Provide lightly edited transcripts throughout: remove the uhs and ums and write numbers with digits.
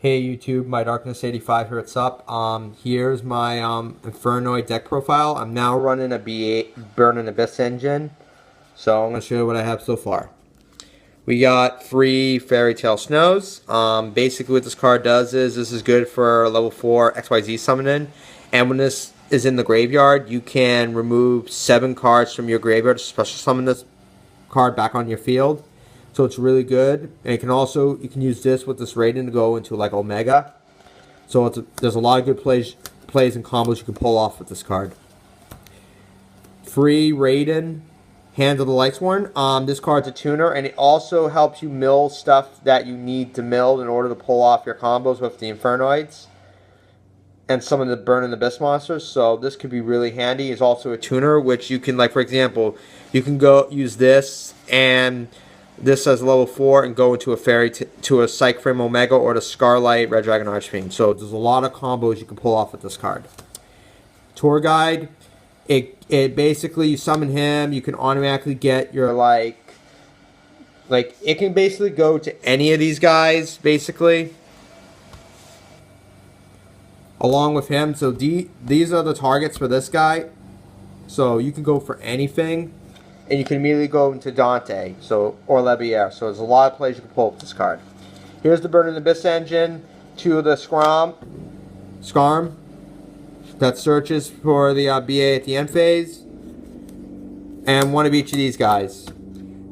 Hey YouTube, my Darkness 85 here. What's up? Here's my Infernoid deck profile. I'm now running a B8 Burning Abyss engine, so I'm going to show you what I have so far. We got 3 Fairy Tale Snows. Basically what this card does is this is good for level 4 XYZ summoning, and when this is in the graveyard, you can remove 7 cards from your graveyard to special summon this card back on your field. So it's really good, and you can use this with this rating to go into like Omega. So there's a lot of good plays and combos you can pull off with this card. Free Raiden, Hands of the Lightsworn. This card's a tuner, and it also helps you mill stuff that you need to mill in order to pull off your combos with the Infernoids and some of the Burn and Abyss monsters. So this could be really handy. It's also a tuner, which you can, like for example, you can go use this and this as level 4 and go into a Psych Frame Omega or the Scarlight Red Dragon Archfiend. So there's a lot of combos you can pull off with this card. Tour Guide. It basically, you summon him, you can automatically get your like it can basically go to any of these guys basically along with him. So these are the targets for this guy. So you can go for anything. And you can immediately go into Dante, or Lebier. So there's a lot of plays you can pull with this card. Here's the Burning Abyss engine, 2 of the Scarm that searches for the BA at the end phase, and 1 of each of these guys.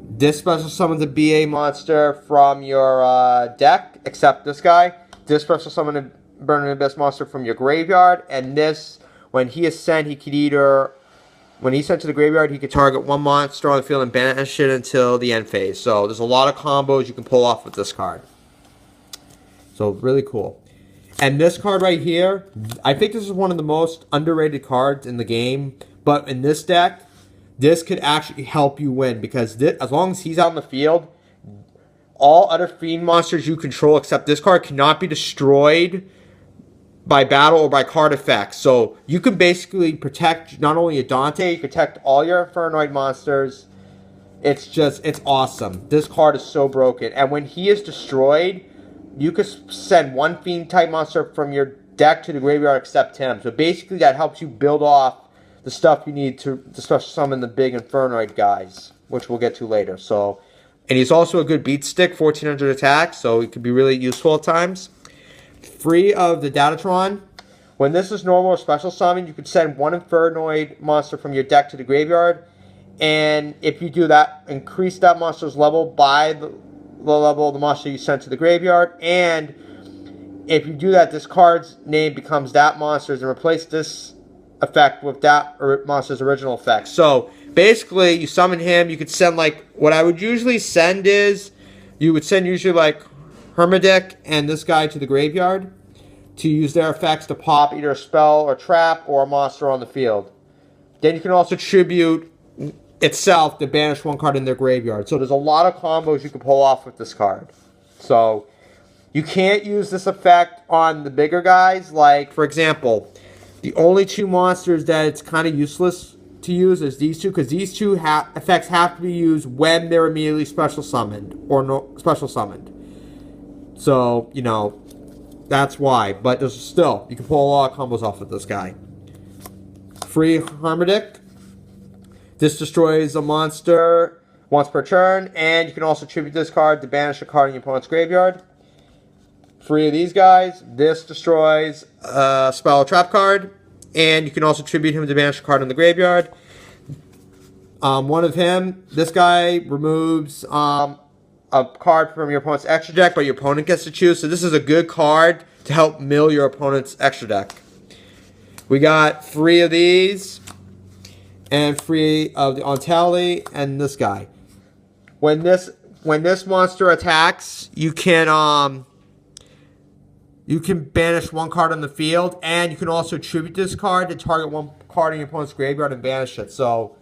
This special summons a BA monster from your deck, except this guy. This special summons a Burning Abyss monster from your graveyard, and this, when he is sent, he could either... When he's sent to the graveyard, he can target 1 monster on the field and banish it until the end phase. So there's a lot of combos you can pull off with this card. So really cool. And this card right here, I think this is one of the most underrated cards in the game. But in this deck, this could actually help you win. Because as long as he's out in the field, all other Fiend monsters you control except this card cannot be destroyed by battle or by card effects. So you can basically protect not only a Dante, you protect all your Infernoid monsters. It's awesome. This card is so broken. And when he is destroyed, you could send 1 Fiend type monster from your deck to the graveyard except him. So basically that helps you build off the stuff you need to special summon the big Infernoid guys, which we'll get to later. So, and he's also a good beat stick, 1400 attack, so it could be really useful at times. Free of the Datatron. When this is normal or special summon, you can send 1 Infernoid monster from your deck to the graveyard. And if you do that, increase that monster's level by the level of the monster you sent to the graveyard. And if you do that, this card's name becomes that monster's and replace this effect with that monster's original effect. So basically, you summon him. You could send like, what I would usually send is, you would send usually like Hermedic and this guy to the graveyard to use their effects to pop either a spell or trap or a monster on the field. Then you can also tribute itself to banish 1 card in their graveyard. So there's a lot of combos you can pull off with this card. So you can't use this effect on the bigger guys. Like, for example, the only 2 monsters that it's kind of useless to use is these 2, because these 2 effects have to be used when they're immediately special summoned or special summoned. So, you know, that's why. But there's still, you can pull a lot of combos off with this guy. Free Hermedic. This destroys a monster once per turn. And you can also tribute this card to banish a card in your opponent's graveyard. Free of these guys. This destroys a spell or trap card. And you can also tribute him to banish a card in the graveyard. 1 of him. This guy removes... a card from your opponent's extra deck, but your opponent gets to choose. So this is a good card to help mill your opponent's extra deck. We got 3 of these, and 3 of the Ontali, and this guy. When this monster attacks, you can banish 1 card on the field, and you can also tribute this card to target 1 card in your opponent's graveyard and banish it. So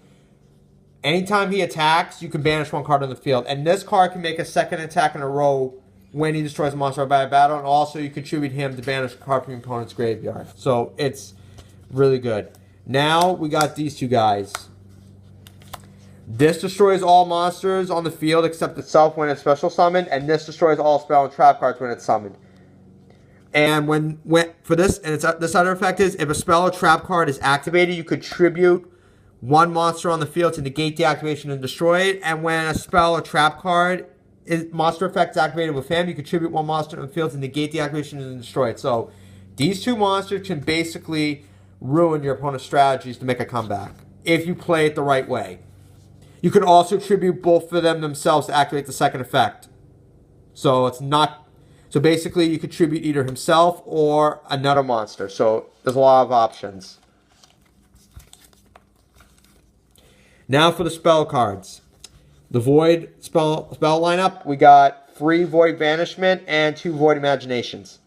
anytime he attacks, you can banish 1 card on the field. And this card can make a 2nd attack in a row when he destroys a monster by a battle. And also, you contribute him to banish a card from your opponent's graveyard. So, it's really good. Now, we got these 2 guys. This destroys all monsters on the field except itself when it's special summoned. And this destroys all spell and trap cards when it's summoned. And when for this, and this other effect is if a spell or trap card is activated, you could tribute one monster on the field to negate the activation and destroy it. And when a spell or trap card monster effect is activated with him, you contribute one monster on the field to negate the activation and destroy it. So these two monsters can basically ruin your opponent's strategies to make a comeback if you play it the right way. You can also tribute both of them themselves to activate the second effect. So it's not. So basically, you could tribute either himself or another monster. So there's a lot of options. Now for the spell cards. The Void spell lineup, we got 3 Void Banishment and 2 Void Imaginations.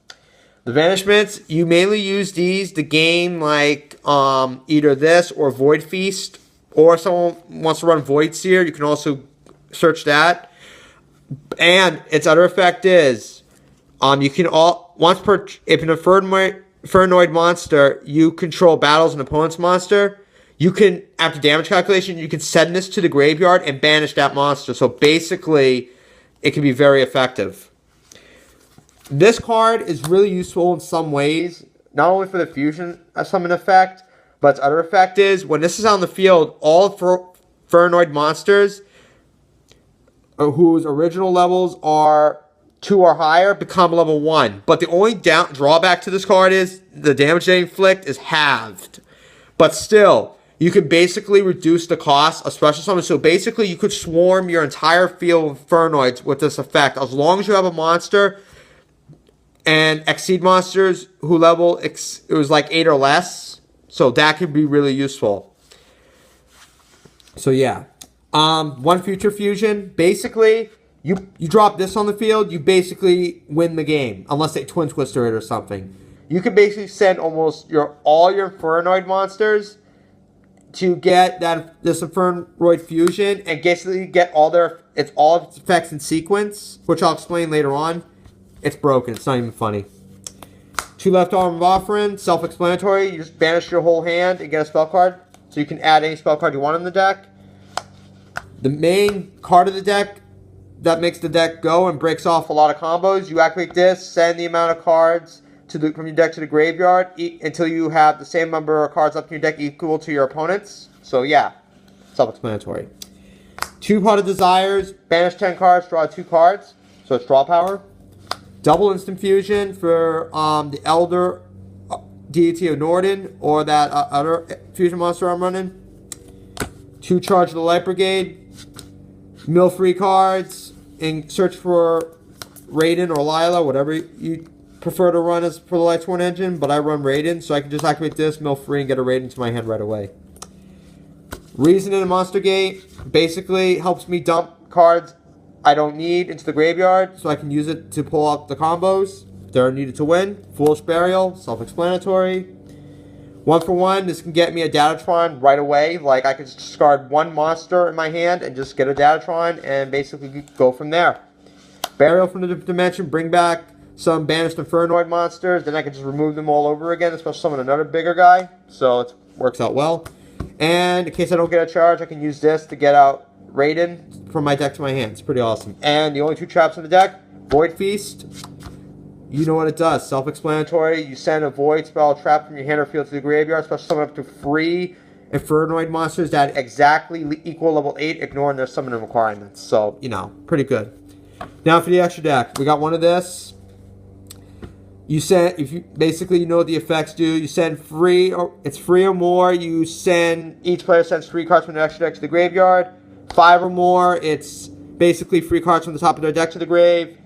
The Banishments, you mainly use these to gain like either this or Void Feast. Or if someone wants to run Void Seer, you can also search that. And its other effect is, you can if an Infernoid monster, you control battles an opponent's monster. You can, after damage calculation, you can send this to the graveyard and banish that monster. So basically, it can be very effective. This card is really useful in some ways, not only for the fusion summon effect, but its other effect is, when this is on the field, all Infernoid monsters whose original levels are 2 or higher become level 1. But the only drawback to this card is the damage they inflict is halved. But still, you can basically reduce the cost of special summons. So basically, you could swarm your entire field of Infernoids with this effect. As long as you have a monster and exceed monsters who level, it was like 8 or less. So that could be really useful. So yeah. One future fusion. Basically, you drop this on the field, you basically win the game. Unless they Twin Twister it or something. You can basically send almost all your Infernoid monsters to get this Infernoid fusion and basically get all of its effects in sequence, which I'll explain later on. It's broken. It's not even funny. 2 left arm of offering, self-explanatory. You just banish your whole hand and get a spell card. So you can add any spell card you want in the deck. The main card of the deck that makes the deck go and breaks off a lot of combos. You activate this, send the amount of cards from your deck to the graveyard until you have the same number of cards up in your deck equal to your opponent's. So yeah, self-explanatory. 2 Pot of Desires, banish 10 cards, draw 2 cards. So it's draw power. Double instant fusion for the Elder Deity of Norden or that other fusion monster I'm running. 2 Charge of the Light Brigade. Mill free cards and search for Raiden or Lila, whatever you prefer to run as for the Lightsworn engine, but I run Raiden, so I can just activate this, mill free, and get a Raiden to my hand right away. Reason in a Monster Gate basically helps me dump cards I don't need into the graveyard, so I can use it to pull out the combos that are needed to win. Foolish Burial, self-explanatory. 1 for 1, this can get me a Datatron right away. Like, I can just discard 1 monster in my hand and just get a Datatron and basically go from there. Burial from the dimension, bring back some banished Infernoid monsters, then I can just remove them all over again, especially summon another bigger guy. So it works out well. And in case I don't get a charge, I can use this to get out Raiden from my deck to my hand. It's pretty awesome. And the only 2 traps in the deck, Void Feast. You know what it does. Self-explanatory. You send a Void spell trap from your hand or field to the graveyard, especially summon up to 3 Infernoid monsters that exactly equal level 8, ignoring their summoning requirements. So, you know, pretty good. Now for the extra deck. We got one of this. You send, basically you know what the effects do. You send it's 3 or more. You send, each player sends 3 cards from their extra deck to the graveyard. 5 or more, it's basically 3 cards from the top of their deck to the grave.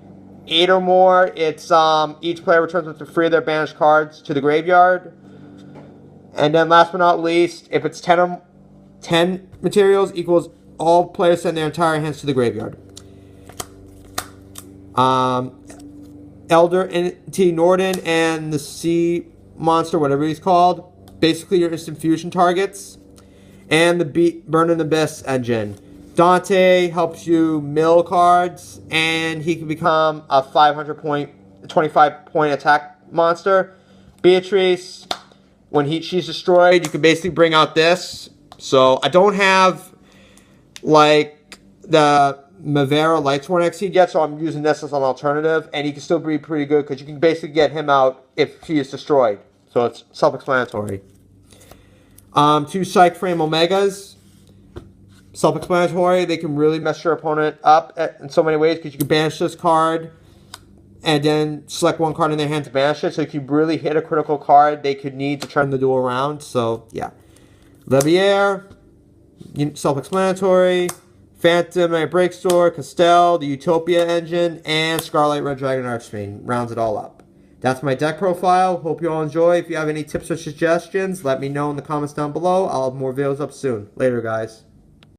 8 or more, it's each player returns up to 3 of their banished cards to the graveyard. And then last but not least, if it's 10 materials equals all players send their entire hands to the graveyard. Elder Deity Norden and the Sea Monster, whatever he's called, basically your instant fusion targets. And the Burning Abyss engine. Dante helps you mill cards, and he can become a 25-point attack monster. Beatrice, when she's destroyed, you can basically bring out this. So I don't have like the Mavera Lightsworn Exceed yet, so I'm using this as an alternative, and he can still be pretty good because you can basically get him out if he is destroyed. So it's self-explanatory. 2 Psych Frame Omegas. Self-explanatory. They can really mess your opponent up in so many ways because you can banish this card and then select one card in their hand to banish it. So if you really hit a critical card, they could need to turn the duel around. So, yeah. Levier, self-explanatory. Phantom Night Break Store, Castell, the Utopia Engine, and Scarlet Red Dragon Archfiend. Rounds it all up. That's my deck profile. Hope you all enjoy. If you have any tips or suggestions, let me know in the comments down below. I'll have more videos up soon. Later, guys.